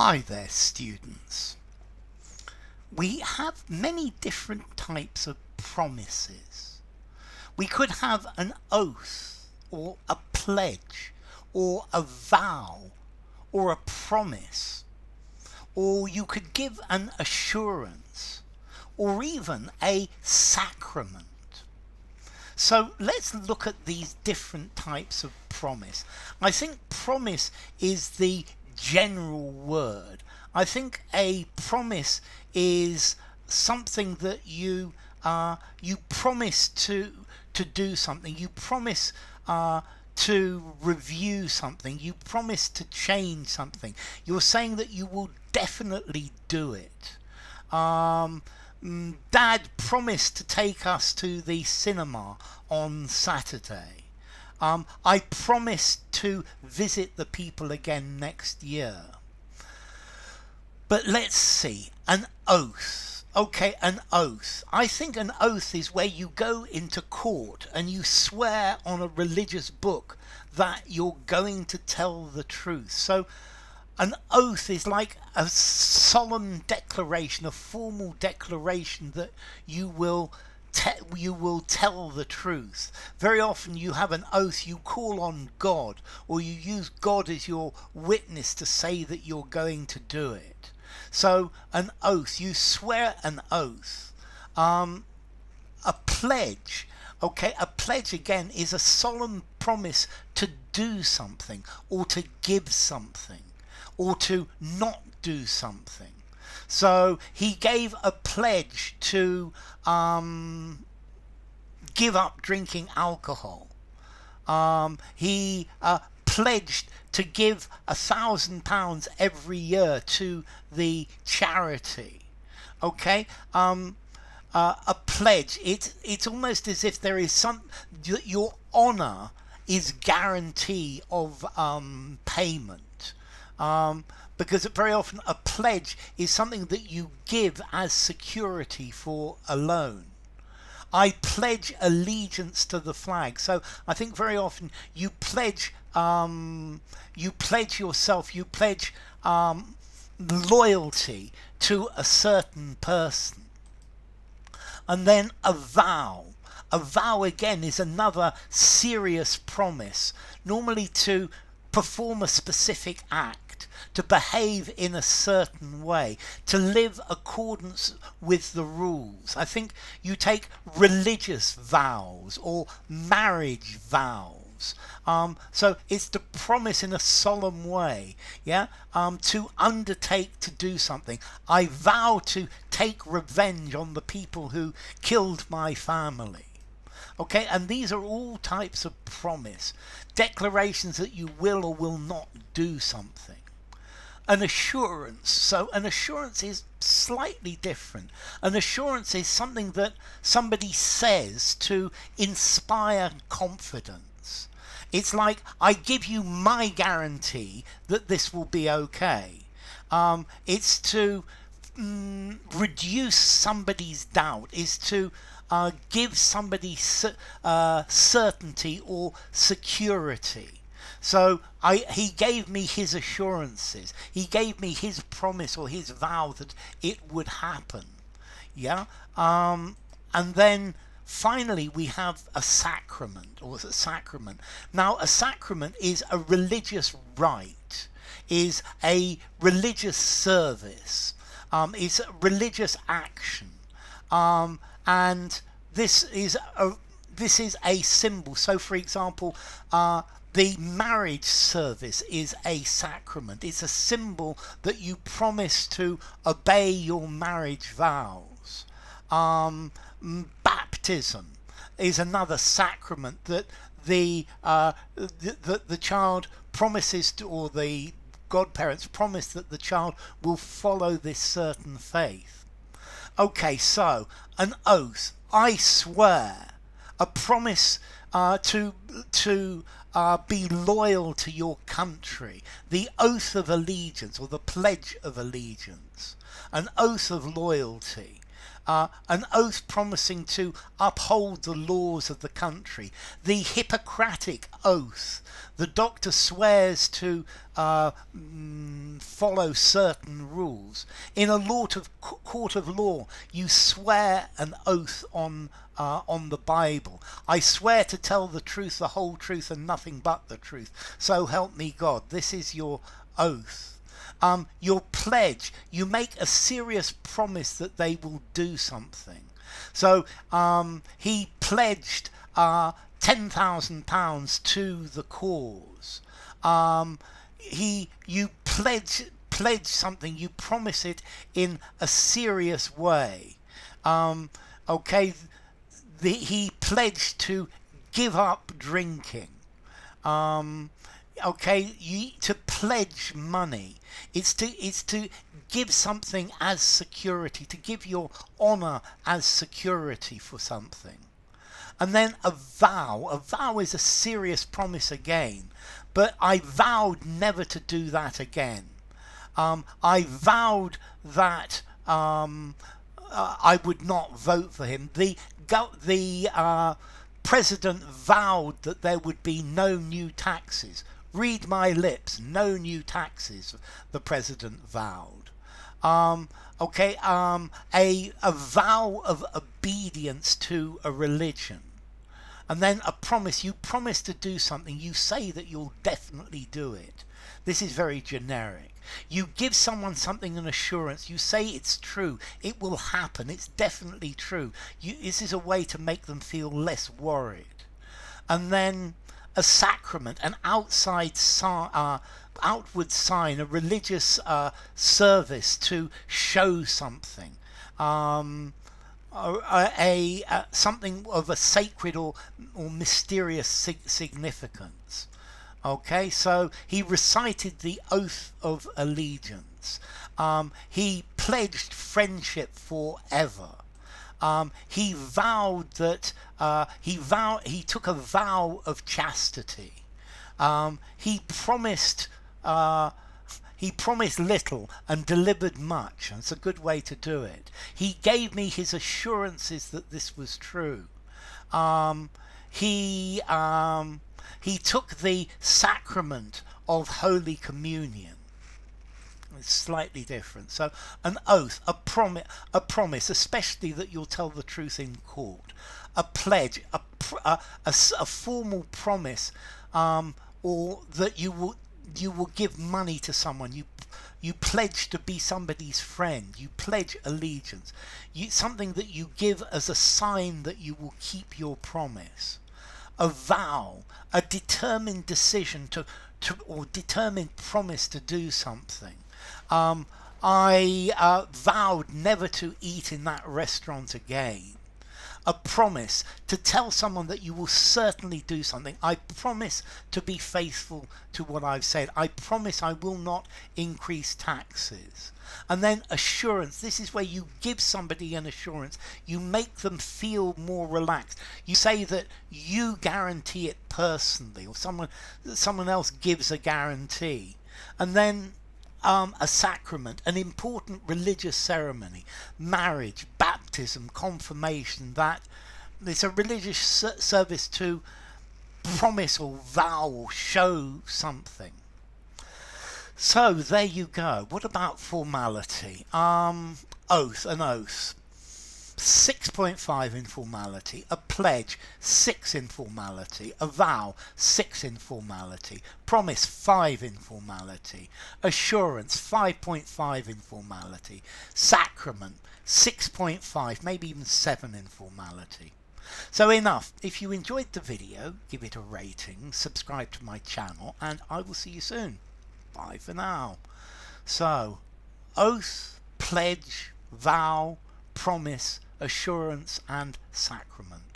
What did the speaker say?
Hi there, students. We have many different types of promises. We could have an oath, or a pledge, or a vow, or a promise. Or you could give an assurance, or even a sacrament. So let's look at these different types of promise. I think promise is the general word. I think a promise is something that you promise to do something. You promise to review something. You promise to change something. You're saying that you will definitely do it. Dad promised to take us to the cinema on Saturday. I promised to visit the people again next year. But let's see, an oath. Okay, an oath. I think an oath is where you go into court and you swear on a religious book that you're going to tell the truth. So an oath is like a solemn declaration, a formal declaration that you will tell the truth. Very often you have an oath, you call on God, or you use God as your witness to say that you're going to do it. So an oath, you swear an oath. A pledge, okay, a pledge again is a solemn promise to do something, or to give something, or to not do something. So he gave a pledge to give up drinking alcohol. He pledged to give £1,000 every year to the charity. Okay, a pledge. It's almost as if there is your honour is guarantee of payment. Because very often a pledge is something that you give as security for a loan. I pledge allegiance to the flag. So I think very often you pledge yourself, you pledge loyalty to a certain person. And then a vow. A vow again is another serious promise, normally to perform a specific act, to behave in a certain way, to live accordance with the rules. I think you take religious vows or marriage vows. So it's to promise in a solemn way, to undertake to do something. I vow to take revenge on the people who killed my family. Okay, and these are all types of promise, declarations that you will or will not do something. An assurance. So an assurance is slightly different. An assurance is something that somebody says to inspire confidence. It's like, I give you my guarantee that this will be okay. It's to reduce somebody's doubt. It's to give somebody certainty or security. So he gave me his assurances. He gave me his promise or his vow that it would happen. And then finally we have a sacrament, or a sacrament. Now a sacrament is a religious rite, is a religious service, is a religious action. And this is a symbol. So for example, the marriage service is a sacrament. It's a symbol that you promise to obey your marriage vows. Baptism is another sacrament that the child promises to, or the godparents promise that the child will follow this certain faith. Okay, so an oath. I swear. A promise to be loyal to your country. The oath of allegiance, or the pledge of allegiance. An oath of loyalty. An oath promising to uphold the laws of the country. The Hippocratic oath. The doctor swears to follow certain rules. In a court of law, you swear an oath on the Bible. I swear to tell the truth, the whole truth, and nothing but the truth. So help me God. This is your oath. Your pledge. You make a serious promise that they will do something. So he pledged £10,000 to the cause. You pledge something. You promise it in a serious way. Okay. He pledged to give up drinking. Okay, to pledge money. It's to give something as security, to give your honor as security for something. And then a vow. A vow is a serious promise again. But I vowed never to do that again. I vowed that I would not vote for him. The president vowed that there would be no new taxes. Read my lips, no new taxes, the president vowed. A vow of obedience to a religion. And then a promise. You promise to do something. You say that you'll definitely do it. This is very generic. You give someone something, an assurance. You say it's true. It will happen. It's definitely true. This is a way to make them feel less worried. And then a sacrament, an outward sign, a religious service to show something. Something of a sacred or mysterious significance. Okay, so he recited the oath of allegiance. He pledged friendship forever. He vowed that he took a vow of chastity. He promised little and delivered much, and it's a good way to do it. He gave me his assurances that this was true. He took the sacrament of Holy Communion. It's slightly different. So an oath, a promise, especially that you'll tell the truth in court. A pledge, a formal promise, or that you will give money to someone. You pledge to be somebody's friend. You pledge allegiance. Something that you give as a sign that you will keep your promise. A vow, a determined decision or determined promise to do something. I vowed never to eat in that restaurant again. A promise to tell someone that you will certainly do something. I promise to be faithful to what I've said. I promise I will not increase taxes. And then assurance. This is where you give somebody an assurance. You make them feel more relaxed. You say that you guarantee it personally, or someone else gives a guarantee. And then a sacrament, an important religious ceremony, marriage, baptism, confirmation. That it's a religious service to promise or vow or show something. So there you go. What about formality? Oath, an oath. 6.5 in formality. A pledge, 6 in formality. A vow, 6 in formality. Promise, 5 in formality. Assurance, 5.5 in formality. Sacrament, 6.5, maybe even 7 in formality. So enough. If you enjoyed the video, give it a rating, subscribe to my channel, and I will see you soon. Bye for now. So, oath, pledge, vow, promise, assurance, and sacrament.